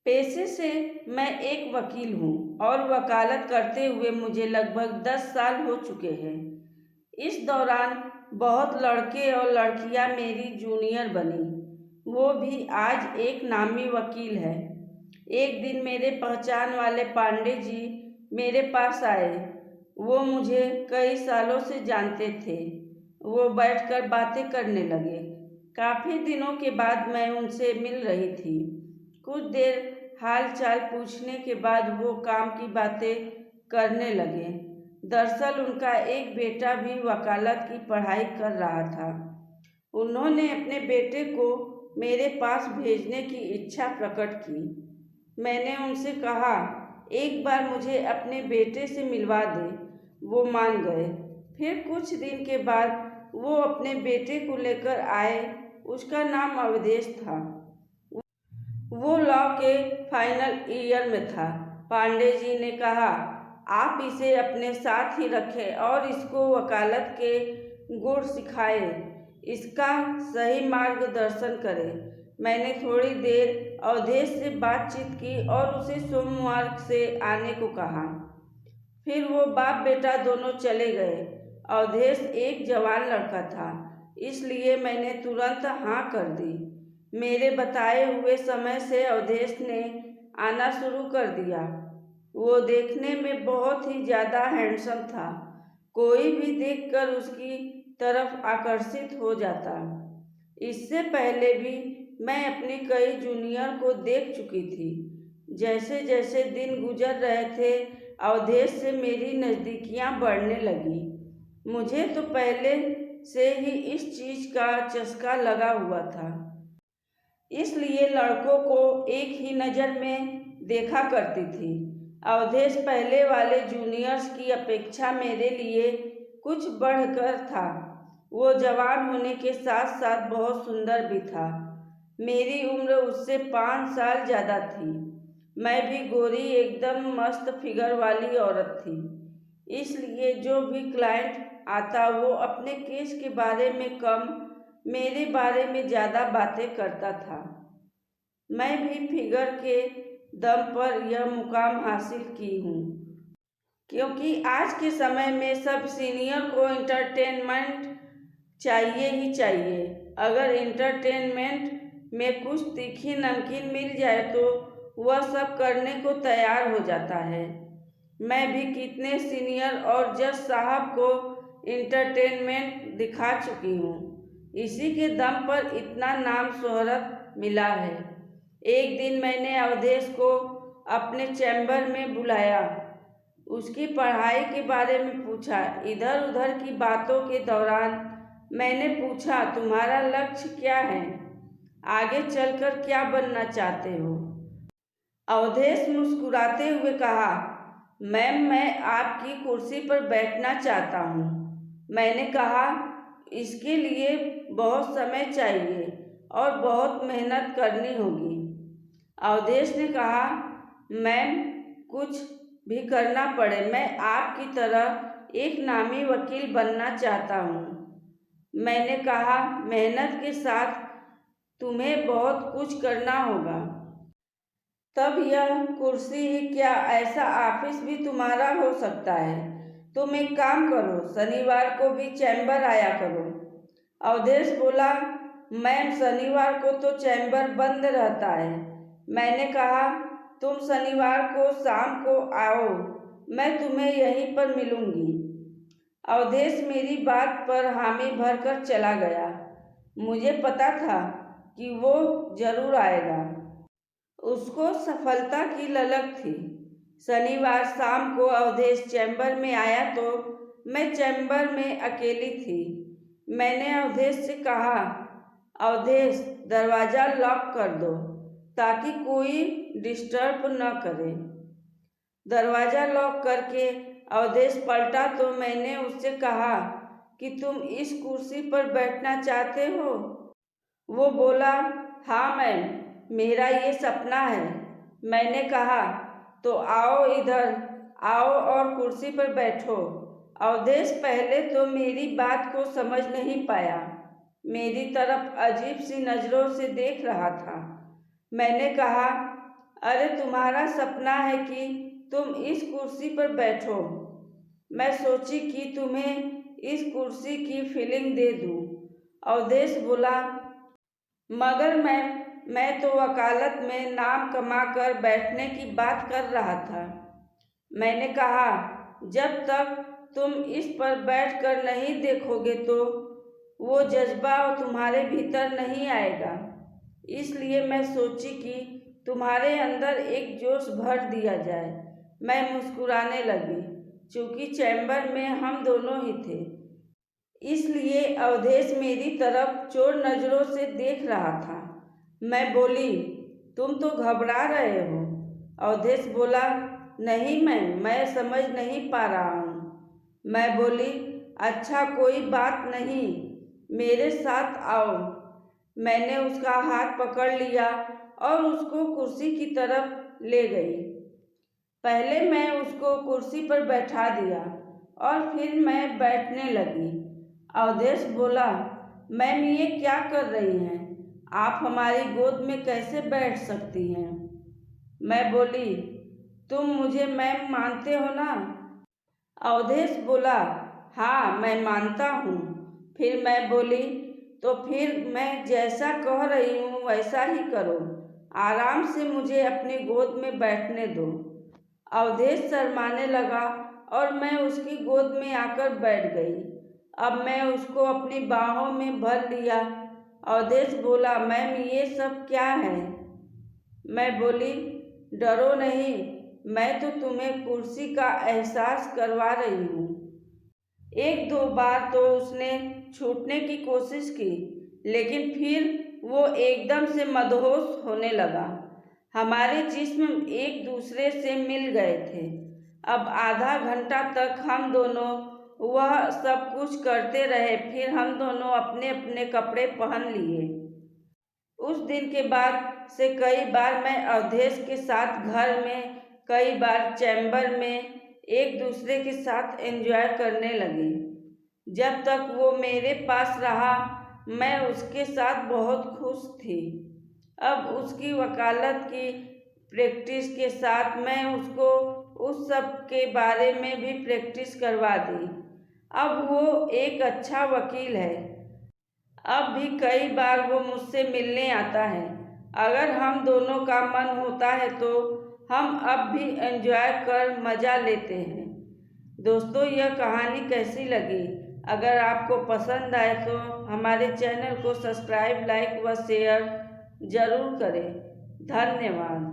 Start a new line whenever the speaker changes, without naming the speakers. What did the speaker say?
पेशे से मैं एक वकील हूँ और वकालत करते हुए मुझे लगभग 10 साल हो चुके हैं। इस दौरान बहुत लड़के और लड़कियां मेरी जूनियर बनी, वो भी आज एक नामी वकील है। एक दिन मेरे पहचान वाले पांडे जी मेरे पास आए। वो मुझे कई सालों से जानते थे। वो बैठकर बातें करने लगे। काफ़ी दिनों के बाद मैं उनसे मिल रही थी। कुछ देर हाल चाल पूछने के बाद वो काम की बातें करने लगे। दरअसल उनका एक बेटा भी वकालत की पढ़ाई कर रहा था। उन्होंने अपने बेटे को मेरे पास भेजने की इच्छा प्रकट की। मैंने उनसे कहा, एक बार मुझे अपने बेटे से मिलवा दे। वो मान गए। फिर कुछ दिन के बाद वो अपने बेटे को लेकर आए। उसका नाम अवधेश था। वो लॉ के फाइनल ईयर में था। पांडे जी ने कहा, आप इसे अपने साथ ही रखें और इसको वकालत के गुण सिखाएं, इसका सही मार्गदर्शन करें। मैंने थोड़ी देर अवधेश से बातचीत की और उसे सोमवार से आने को कहा। फिर वो बाप बेटा दोनों चले गए। अवधेश एक जवान लड़का था, इसलिए मैंने तुरंत हाँ कर दी। मेरे बताए हुए समय से अवधेश ने आना शुरू कर दिया। वो देखने में बहुत ही ज़्यादा हैंडसम था। कोई भी देखकर उसकी तरफ आकर्षित हो जाता। इससे पहले भी मैं अपनी कई जूनियर को देख चुकी थी। जैसे जैसे दिन गुजर रहे थे, अवधेश से मेरी नज़दीकियाँ बढ़ने लगी। मुझे तो पहले से ही इस चीज़ का चस्का लगा हुआ था, इसलिए लड़कों को एक ही नज़र में देखा करती थी। अवधेश पहले वाले जूनियर्स की अपेक्षा मेरे लिए कुछ बढ़कर था। वो जवान होने के साथ साथ बहुत सुंदर भी था। मेरी उम्र उससे 5 साल ज़्यादा थी। मैं भी गोरी एकदम मस्त फिगर वाली औरत थी, इसलिए जो भी क्लाइंट आता वो अपने केस के बारे में कम, मेरे बारे में ज़्यादा बातें करता था। मैं भी फिगर के दम पर यह मुकाम हासिल की हूँ, क्योंकि आज के समय में सब सीनियर को एंटरटेनमेंट चाहिए ही चाहिए। अगर एंटरटेनमेंट में कुछ तीखी नमकीन मिल जाए तो वह सब करने को तैयार हो जाता है। मैं भी कितने सीनियर और जज साहब को एंटरटेनमेंट दिखा चुकी हूँ। इसी के दम पर इतना नाम शोहरत मिला है। एक दिन मैंने अवधेश को अपने चैम्बर में बुलाया। उसकी पढ़ाई के बारे में पूछा। इधर उधर की बातों के दौरान मैंने पूछा, तुम्हारा लक्ष्य क्या है? आगे चलकर क्या बनना चाहते हो? अवधेश मुस्कुराते हुए कहा, मैम, मैं आपकी कुर्सी पर बैठना चाहता हूँ। मैंने कहा, इसके लिए बहुत समय चाहिए और बहुत मेहनत करनी होगी। अवधेश ने कहा, मैम, कुछ भी करना पड़े, मैं आपकी तरह एक नामी वकील बनना चाहता हूँ। मैंने कहा, मेहनत के साथ तुम्हें बहुत कुछ करना होगा। तब यह कुर्सी ही क्या, ऐसा ऑफिस भी तुम्हारा हो सकता है। तुम एक काम करो, शनिवार को भी चैम्बर आया करो। अवधेश बोला, मैम, शनिवार को तो चैम्बर बंद रहता है। मैंने कहा, तुम शनिवार को शाम को आओ, मैं तुम्हें यहीं पर मिलूंगी। अवधेश मेरी बात पर हामी भरकर चला गया। मुझे पता था कि वो जरूर आएगा। उसको सफलता की ललक थी। शनिवार शाम को अवधेश चैम्बर में आया तो मैं चैम्बर में अकेली थी। मैंने अवधेश से कहा, अवधेश, दरवाज़ा लॉक कर दो ताकि कोई डिस्टर्ब न करे। दरवाज़ा लॉक करके अवधेश पलटा तो मैंने उससे कहा कि तुम इस कुर्सी पर बैठना चाहते हो? वो बोला, हाँ मैम, मेरा ये सपना है। मैंने कहा, तो आओ, इधर आओ और कुर्सी पर बैठो। अवधेश पहले तो मेरी बात को समझ नहीं पाया, मेरी तरफ अजीब सी नज़रों से देख रहा था। मैंने कहा, अरे तुम्हारा सपना है कि तुम इस कुर्सी पर बैठो। मैं सोची कि तुम्हें इस कुर्सी की फीलिंग दे दूं। अवधेश बोला, मगर मैं तो वकालत में नाम कमाकर बैठने की बात कर रहा था। मैंने कहा, जब तक तुम इस पर बैठकर नहीं देखोगे तो वो जज्बा तुम्हारे भीतर नहीं आएगा। इसलिए मैं सोची कि तुम्हारे अंदर एक जोश भर दिया जाए। मैं मुस्कुराने लगी, चूँकि चैम्बर में हम दोनों ही थे, इसलिए अवधेश मेरी तरफ चोर नज़रों से देख रहा था। मैं बोली, तुम तो घबरा रहे हो। अवधेश बोला, नहीं मैम, मैं समझ नहीं पा रहा हूँ। मैं बोली, अच्छा कोई बात नहीं, मेरे साथ आओ। मैंने उसका हाथ पकड़ लिया और उसको कुर्सी की तरफ ले गई। पहले मैं उसको कुर्सी पर बैठा दिया और फिर मैं बैठने लगी। अवधेश बोला, मैम ये क्या कर रही हैं? आप हमारी गोद में कैसे बैठ सकती हैं? मैं बोली, तुम मुझे मैम मानते हो ना? अवधेश बोला, हाँ मैं मानता हूँ। फिर मैं बोली, तो फिर मैं जैसा कह रही हूँ वैसा ही करो। आराम से मुझे अपनी गोद में बैठने दो। अवधेश शर्माने लगा और मैं उसकी गोद में आकर बैठ गई। अब मैं उसको अपनी बाहों में भर लिया। अवधेश बोला, मैम ये सब क्या है? मैं बोली, डरो नहीं, मैं तो तुम्हें कुर्सी का एहसास करवा रही हूँ। एक दो बार तो उसने छूटने की कोशिश की, लेकिन फिर वो एकदम से मदहोश होने लगा। हमारे जिस्म एक दूसरे से मिल गए थे। अब आधा घंटा तक हम दोनों वह सब कुछ करते रहे। फिर हम दोनों अपने अपने कपड़े पहन लिए। उस दिन के बाद से कई बार मैं अवधेश के साथ घर में, कई बार चैम्बर में एक दूसरे के साथ एंजॉय करने लगी। जब तक वो मेरे पास रहा मैं उसके साथ बहुत खुश थी। अब उसकी वकालत की प्रैक्टिस के साथ मैं उसको उस सब के बारे में भी प्रैक्टिस करवा दी। अब वो एक अच्छा वकील है। अब भी कई बार वो मुझसे मिलने आता है। अगर हम दोनों का मन होता है तो हम अब भी एंजॉय कर मज़ा लेते हैं। दोस्तों, यह कहानी कैसी लगी? अगर आपको पसंद आए तो हमारे चैनल को सब्सक्राइब, लाइक व शेयर ज़रूर करें। धन्यवाद।